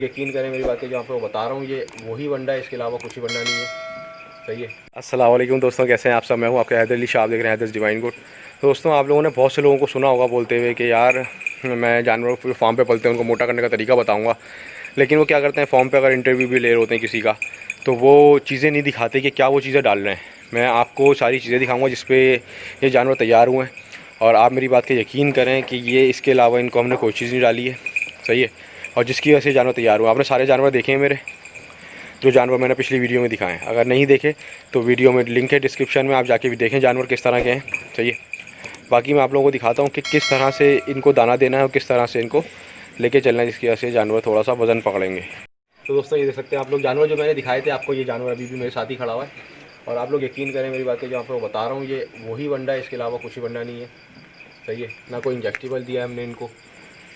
यकीन करें मेरी बातें जो आपको बता रहा हूँ ये वही वंडा है, इसके अलावा कुछ ही वंडा नहीं है। सही है। अस्सलाम वालेकुम दोस्तों, कैसे हैं आप सब। मैं हूँ आपके हैदर अली शाह, आप देख रहे हैं हैदर्स डिवाइन गुड। दोस्तों आप लोगों ने बहुत से लोगों को सुना होगा बोलते हुए कि यार मैं जानवरों को फार्म पे पलते हैं उनको मोटा करने का तरीका बताऊँगा, लेकिन वो क्या करते हैं फॉर्म पे अगर इंटरव्यू भी ले रहे होते हैं किसी का तो वो चीज़ें नहीं दिखाते कि क्या वो चीज़ें डाल रहे हैं। मैं आपको सारी चीज़ें दिखाऊँगा जिस पे ये जानवर तैयार हुए हैं, और आप मेरी बात का यकीन करें कि ये इसके अलावा इनको हमने कोई चीज़ नहीं डाली है। सही है। और जिसकी वजह से जानवर तैयार हुआ, आपने सारे जानवर देखे हैं मेरे, जो जानवर मैंने पिछली वीडियो में दिखाए हैं। अगर नहीं देखे तो वीडियो में लिंक है डिस्क्रिप्शन में, आप जाके भी देखें जानवर किस तरह के हैं। सही है। बाकी मैं आप लोगों को दिखाता हूँ कि किस तरह से इनको दाना देना है और किस तरह से इनको लेके चलना है, जिसकी वजह से जानवर थोड़ा सा वज़न पकड़ेंगे। तो दोस्तों ये देख सकते हैं आप लोग जानवर जो मैंने दिखाए थे आपको, ये जानवर अभी भी मेरे साथ ही खड़ा हुआ है। और आप लोग यकीन करें मेरी बातें जो आपको बता रहा हूँ ये वही वंडा है, इसके अलावा कुछ ही वंडा नहीं है। सही है। ना कोई इंजेक्टेबल दिया है हमने इनको।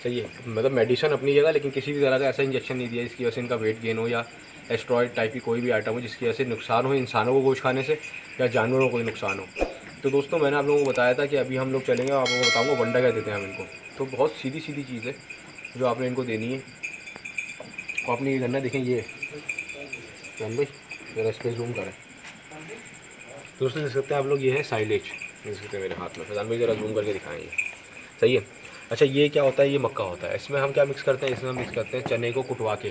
सही है। मतलब मेडिसिन अपनी जगह, लेकिन किसी भी तरह का ऐसा इंजेक्शन नहीं दिया जिसकी वजह से इनका वेट गेन हो या एस्ट्रॉयड टाइप की कोई भी आइटम हो जिसकी वजह से नुकसान हो इंसानों को गोश्त खाने से या जानवरों को ही नुकसान हो। तो दोस्तों मैंने आप लोगों को बताया था कि अभी हम लोग चलेंगे, आप लोगों को बताऊँगा वंडा क्या देते हैं हम इनको। तो बहुत सीधी सीधी चीज़ है जो आपने इनको देनी है। तो आपने ये करना, देखें ये भाई ज़रा इस पर जूम करें दोस्तों, देख सकते हैं आप लोग, ये है साइलेज, देख सकते हैं मेरे हाथ में। प्रधान भाई ज़रा जूम करके दिखाएंगे। सही है। अच्छा ये क्या होता है, ये मक्का होता है। इसमें हम क्या मिक्स करते हैं, इसमें हम मिक्स करते हैं चने को कुटवा के।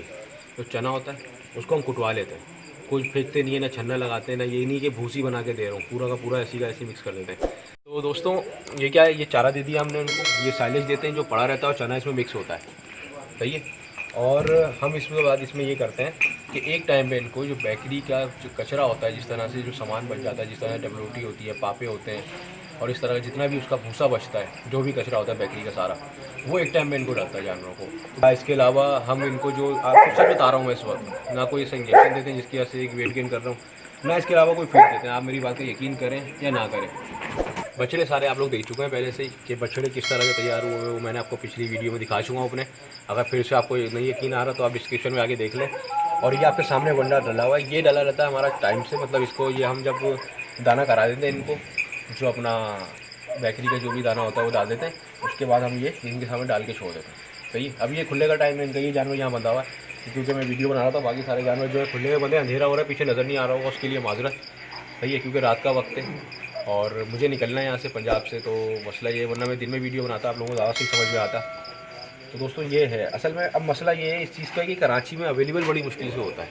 जो चना होता है उसको हम कुटवा लेते हैं, कुछ फेंकते नहीं है, ना छन्ना लगाते हैं, ना ये नहीं कि भूसी बना के दे रहा हूँ, पूरा का पूरा ऐसी का ऐसी मिक्स कर देते हैं। तो दोस्तों ये क्या है, ये चारा दे दिया हमने उनको, ये साइलेज देते हैं जो पड़ा रहता है और चना इसमें मिक्स होता है। सही है। और हम इसके बाद इसमें ये करते हैं कि एक टाइम पे इनको जो बेकरी का जो कचरा होता है, जिस तरह से जो सामान बच जाता है, जिस तरह डब्ल्यूटी होती है, पापे होते हैं और इस तरह का जितना भी उसका भूसा बचता है, जो भी कचरा होता है बेकरी का सारा, वो एक टाइम पे इनको डालता है जानवरों को। इसके अलावा हम इनको जो आपको सच बता रहा हूँ मैं इस वक्त, ना कोई ऐसा इंजेक्शन देते हैं जिसकी वजह से एक वेट गेन कर रहा हूँ, ना इसके अलावा कोई फीड देते हैं। आप मेरी बात का यकीन करें या ना करें, बछड़े सारे आप लोग देख चुके हैं पहले से ही कि बछड़े किस तरह के तैयार हुए वो मैंने आपको पिछली वीडियो में दिखा चुका हूँ अपने। अगर फिर से आपको नहीं यकीन आ रहा तो आप डिस्क्रिप्शन में आके देख लें। और ये आपके सामने वंडा डला हुआ है, ये डला रहता है हमारा टाइम से, मतलब इसको ये हम जब दाना करा देते हैं इनको, जो अपना बेकरी का जो भी दाना होता है वो डाल देते हैं, उसके बाद हम ये इनके सामने डाल के छोड़ देते हैं। सही। अभी ये खुले का टाइम है इनका, ये जानवर यहाँ बंधा हुआ है क्योंकि मैं वीडियो बना रहा था, बाकी सारे जानवर जो है खुले में बंधे, अंधेरा हो रहा है, पीछे नज़र नहीं आ रहा होगा, उसके लिए माजरत। सही है, क्योंकि रात का वक्त है और मुझे निकलना है यहाँ से पंजाब से, तो मसला ये, वरना मैं दिन में वीडियो बनाता आप लोगों को ज़्यादा सही समझ में आता। तो दोस्तों ये है असल में। अब मसला ये है इस चीज़ का कि कराची में अवेलेबल बड़ी मुश्किल से होता है।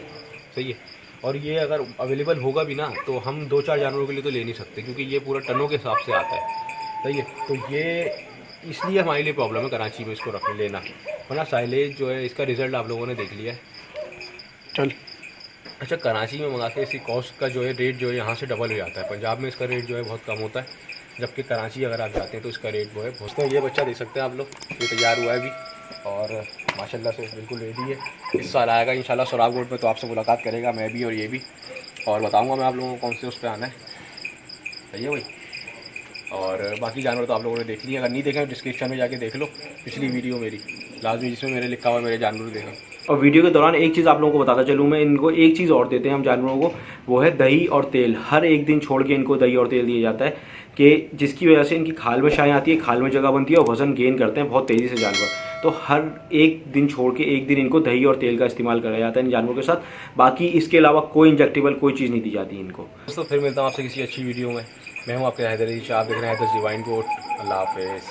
सही है। और ये अगर अवेलेबल होगा भी ना तो हम 2-4 जानवरों के लिए तो ले नहीं सकते, क्योंकि ये पूरा टनों के हिसाब से आता है। सही है। तो ये इसलिए हमारे लिए प्रॉब्लम है कराची में इसको रखने लेना, वरना साइलेज जो है इसका रिज़ल्ट आप लोगों ने देख लिया है। चल अच्छा, कराची में मंगा के इसकी कॉस्ट का जो है रेट जो है यहाँ से डबल हो जाता है। पंजाब में इसका रेट जो है बहुत कम होता है, जबकि कराची अगर आप जाते हैं तो इसका रेट वो है। दोस्तों ये बच्चा देख सकते हैं आप लोग, ये तैयार हुआ है अभी और माशाल्लाह से बिल्कुल रेडी है। इस साल आएगा इंशाल्लाह सोराब रोड पे, तो आपसे मुलाकात करेगा, मैं भी और ये भी, और बताऊँगा मैं आप लोगों को कौन से उस पर आना है। सही है भाई। और बाकी जानवर तो आप लोगों ने देख लिए, अगर नहीं देखें डिस्क्रिप्शन में जाके देख लो पिछली वीडियो मेरी लाजमी, जिसमें मेरे लिखा हुआ मेरे जानवर देखें। और वीडियो के दौरान एक चीज़ आप लोगों को बताता चलूँ मैं, इनको एक चीज़ और देते हैं हम जानवरों को, वो है दही और तेल। हर एक दिन छोड़ के इनको दही और तेल दिया जाता है, कि जिसकी वजह से इनकी खाल में शाएँ आती है, खाल में जगह बनती है और वज़न गेन करते हैं बहुत तेज़ी से जानवर। तो हर एक दिन छोड़ के एक दिन इनको दही और तेल का इस्तेमाल कराया जाता है इन जानवरों के साथ। बाकी इसके अलावा कोई इंजेक्टेबल कोई चीज़ नहीं दी जाती इनको। दोस्तों फिर मिलता हूँ आपसे किसी अच्छी वीडियो में। मैं हूँ आपके हैदर अली शाह, आप देख रहे हैं हैदर्स डिवाइन गुड। अल्लाह हाफिज़।